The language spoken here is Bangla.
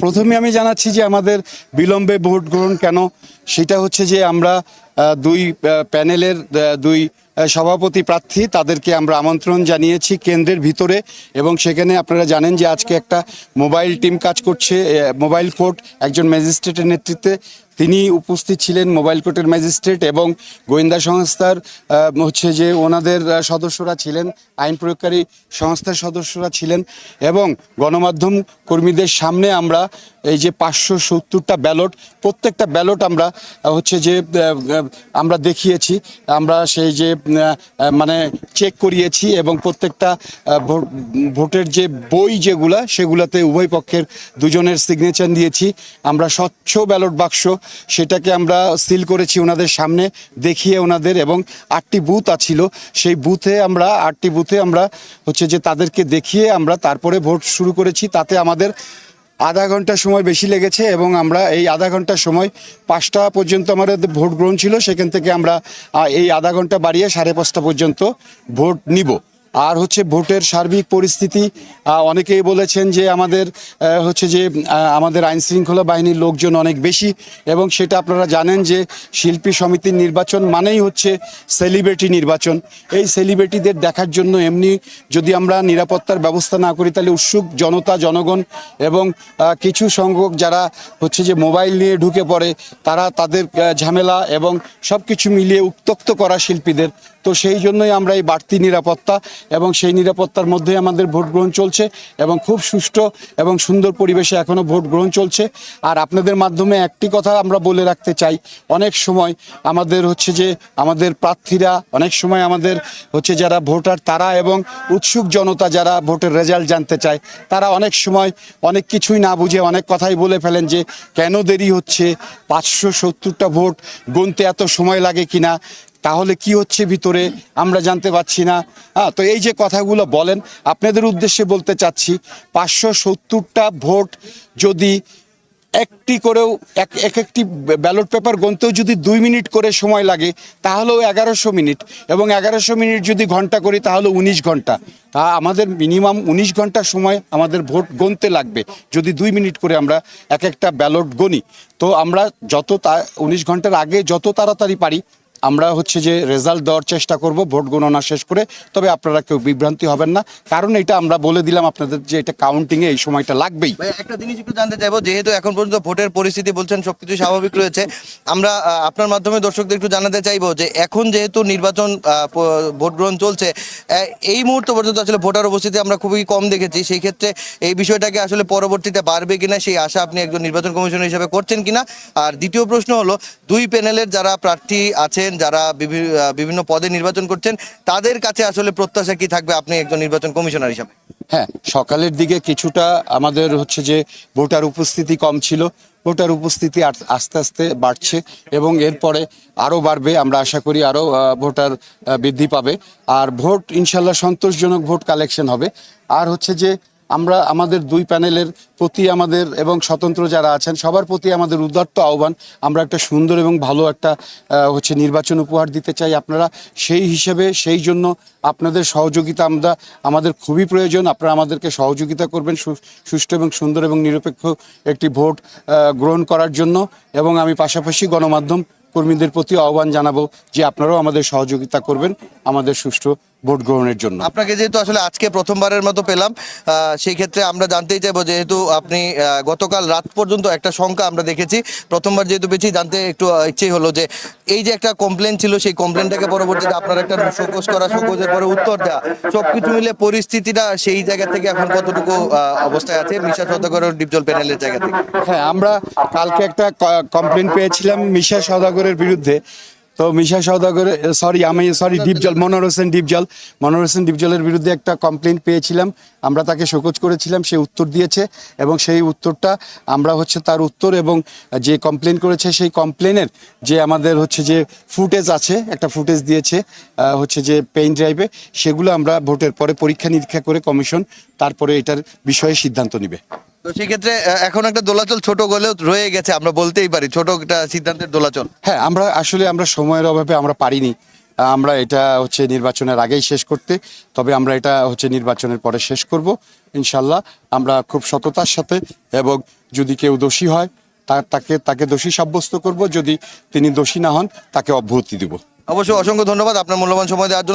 প্রথমে আমি জানাচ্ছি যে আমাদের বিলম্বে ভোট গ্রহণ কেন, সেটা হচ্ছে যে আমরা দুই প্যানেলের দুই সভাপতি প্রার্থী তাদেরকে আমরা আমন্ত্রণ জানিয়েছি কেন্দ্রের ভিতরে, এবং সেখানে আপনারা জানেন যে আজকে একটা মোবাইল টিম কাজ করছে, মোবাইল কোর্ট একজন ম্যাজিস্ট্রেটের নেতৃত্বে তিনি উপস্থিত ছিলেন, মোবাইল কোর্টের ম্যাজিস্ট্রেট এবং গোয়েন্দা সংস্থার হচ্ছে যে ওনাদের সদস্যরা ছিলেন, আইন প্রয়োগকারী সংস্থার সদস্যরা ছিলেন, এবং গণমাধ্যম কর্মীদের সামনে আমরা এই যে 570টা ব্যালট, প্রত্যেকটা ব্যালট আমরা হচ্ছে যে আমরা দেখিয়েছি, আমরা সেই যে মানে চেক করিয়েছি, এবং প্রত্যেকটা ভোটের যে বই যেগুলা সেগুলাতে উভয় পক্ষের দুজনের সিগনেচার দিয়েছি। আমরা স্বচ্ছ ব্যালট বাক্স সেটাকে আমরা সিল করেছি ওনাদের সামনে দেখিয়ে ওনাদের, এবং 8টি বুথ আছিল, সেই বুথে 8টি বুথে আমরা হচ্ছে যে তাদেরকে দেখিয়ে আমরা তারপরে ভোট শুরু করেছি। তাতে আমাদের আধা ঘন্টা সময় বেশি লেগেছে, এবং আমরা এই আধা ঘন্টা সময় 5টা পর্যন্ত আমাদের ভোট গ্রহণ ছিল, সেখান থেকে আমরা এই আধা ঘন্টা বাড়িয়ে 5:30 পর্যন্ত ভোট নিব। আর হচ্ছে ভোটের সার্বিক পরিস্থিতি, অনেকেই বলেছেন যে আমাদের হচ্ছে যে আমাদের আইনশৃঙ্খলা বাহিনীর লোকজন অনেক বেশি, এবং সেটা আপনারা জানেন যে শিল্পী সমিতির নির্বাচন মানেই হচ্ছে সেলিব্রিটি নির্বাচন। এই সেলিব্রিটিদের দেখার জন্য এমনি যদি আমরা নিরাপত্তার ব্যবস্থা না করি তাহলে উৎসুক জনতা, জনগণ এবং কিছু সংখ্যক যারা হচ্ছে যে মোবাইল নিয়ে ঢুকে পড়ে, তারা তাদের ঝামেলা এবং সব কিছু মিলিয়ে উত্ত্যক্ত করা শিল্পীদের। তো সেই জন্যই আমরা এই বাড়তি নিরাপত্তা এবং সেই নিরাপত্তার মধ্যে আমাদের ভোট গ্রহণ চলছে, এবং খুব সুষ্ঠু এবং সুন্দর পরিবেশে এখনও ভোট গ্রহণ চলছে। আর আপনাদের মাধ্যমে একটি কথা আমরা বলে রাখতে চাই, অনেক সময় আমাদের হচ্ছে যে আমাদের প্রার্থীরা, অনেক সময় আমাদের হচ্ছে যারা ভোটার তারা এবং উৎসুক জনতা যারা ভোটের রেজাল্ট জানতে চায়, তারা অনেক সময় অনেক কিছুই না বুঝে অনেক কথাই বলে ফেলেন যে কেন দেরি হচ্ছে, 570টা ভোট গুনতে এত সময় লাগে কিনা, তাহলে কি হচ্ছে ভিতরে আমরা জানতে পারছি না। তো এই যে কথাগুলো বলেন, আপনাদের উদ্দেশ্যে বলতে চাচ্ছি, 570টা ভোট যদি একটি করেও একটি ব্যালট পেপার গুনতেও যদি 2 মিনিট করে সময় লাগে, তাহলেও 1100 মিনিট, এবং 1100 মিনিট যদি ঘন্টা করি তাহলে 19 ঘন্টা। তা আমাদের মিনিমাম 19 ঘন্টা সময় আমাদের ভোট গুনতে লাগবে যদি 2 মিনিট করে আমরা একটা ব্যালট গুনি। তো আমরা 19 ঘন্টার আগে যত তাড়াতাড়ি পারি আমরা হচ্ছে যে রেজাল্ট দেওয়ার চেষ্টা করব ভোট গণনা শেষ করে। তবে আপনারা কেউ বিভ্রান্তি হবেন না, কারণ এটা আমরা বলে দিলাম আপনাদের যে এটা কাউন্টিংয়ে এই সময়টা লাগবেই। একটা জিনিস একটু জানতে চাইবো, যেহেতু এখন পর্যন্ত ভোটের পরিস্থিতি বলছেন সবকিছু স্বাভাবিক রয়েছে, আমরা আপনার মাধ্যমে দর্শকদের একটু জানাতে চাইবো যে এখন যেহেতু নির্বাচন ভোট গ্রহণ চলছে, এই মুহূর্ত পর্যন্ত আসলে ভোটার উপস্থিতি আমরা খুবই কম দেখেছি, সেই ক্ষেত্রে এই বিষয়টাকে আসলে পরবর্তীতে বাড়বে কিনা সেই আশা আপনি একজন নির্বাচন কমিশনার হিসেবে করছেন কিনা। আর দ্বিতীয় প্রশ্ন হলো, দুই প্যানেলের যারা প্রার্থী আছেন, যারা বিভিন্ন পদে নির্বাচন করছেন, তাদের কাছে আসলে প্রত্যাশা কি থাকবে আপনি একজন নির্বাচন কমিশনার হিসাবে? হ্যাঁ, সকালের দিকে কিছুটা আমাদের হচ্ছে যে ভোটার উপস্থিতি কম ছিল, ভোটার উপস্থিতি আস্তে আস্তে বাড়ছে, এবং এরপরে আরও বাড়বে, আমরা আশা করি আরও ভোটার বৃদ্ধি পাবে, আর ভোট ইনশাল্লাহ সন্তোষজনক ভোট কালেকশন হবে। আর হচ্ছে যে আমরা আমাদের দুই প্যানেলের প্রতি আমাদের এবং স্বতন্ত্র যারা আছেন সবার প্রতি আমাদের উদাত্ত আহ্বান, আমরা একটা সুন্দর এবং ভালো একটা হচ্ছে নির্বাচন উপহার দিতে চাই। আপনারা সেই হিসেবে সেই জন্য আপনাদের সহযোগিতা আমাদের খুবই প্রয়োজন। আপনারা আমাদেরকে সহযোগিতা করবেন সুষ্ঠু এবং সুন্দর এবং নিরপেক্ষ একটি ভোট গ্রহণ করার জন্য, এবং আমি পাশাপাশি গণমাধ্যম কর্মীদের প্রতি আহ্বান জানাবো যে আপনারাও আমাদের সহযোগিতা করবেন আমাদের সুষ্ঠু ভোট গ্রহণের জন্য। আপনাকে যেহেতু আসলে আজকে প্রথমবারের মতো পেলাম, সেই ক্ষেত্রে আমরা জানতেই চাইবো, যেহেতু আপনি গতকাল রাত পর্যন্ত একটা সংখ্যা আমরা দেখেছি, প্রথমবার যেহেতু পেয়েছি, জানতে একটু ইচ্ছেই হলো যে এই যে একটা কমপ্লেন ছিল, সেই কমপ্লেনটাকে পরবর্তীতে আপনার একটা শোকজ করা, শোকজের পরে উত্তর দেওয়া, সবকিছু মিলে পরিস্থিতিটা সেই জায়গা থেকে এখন কতটুকু অবস্থায় আছে মিশা সওদাগরের ডিপজল প্যানেলের জায়গা থেকে? হ্যাঁ, আমরা কালকে একটা কমপ্লেন পেয়েছিলাম মিশা সওদাগরের বিরুদ্ধে। তো মিশা সওদাগর ডিপজল মনোহর হোসেন ডিপজলের বিরুদ্ধে একটা কমপ্লেন পেয়েছিলাম, আমরা তাকে শোকজ করেছিলাম, সে উত্তর দিয়েছে, এবং সেই উত্তরটা আমরা হচ্ছে তার উত্তর এবং যে কমপ্লেন করেছে সেই কমপ্লেনের যে আমাদের হচ্ছে যে ফুটেজ আছে, একটা ফুটেজ দিয়েছে হচ্ছে যে পেন ড্রাইভে, সেগুলো আমরা ভোটের পরে পরীক্ষা নিরীক্ষা করে কমিশন তারপরে এটার বিষয়ে সিদ্ধান্ত নিবে। তো সেক্ষেত্রে এখন একটা দোলাচল ছোট হলেও রয়ে গেছে, আমরা বলতেই পারি ছোট একটা সিদ্ধান্তের দোলাচল। হ্যাঁ, আমরা সময়ের অভাবে আমরা পারিনি, আমরা এটা হচ্ছে নির্বাচনের আগেই শেষ করতে, তবে আমরা এটা হচ্ছে নির্বাচনের পরে শেষ করব ইনশাল্লাহ। আমরা খুব সততার সাথে এবং যদি কেউ দোষী হয় তাকে দোষী সাব্যস্ত করব, যদি তিনি দোষী না হন তাকে অব্যাহতি দেব। অবশ্যই অসংখ্য ধন্যবাদ আপনার মূল্যবান সময় দেওয়ার জন্য।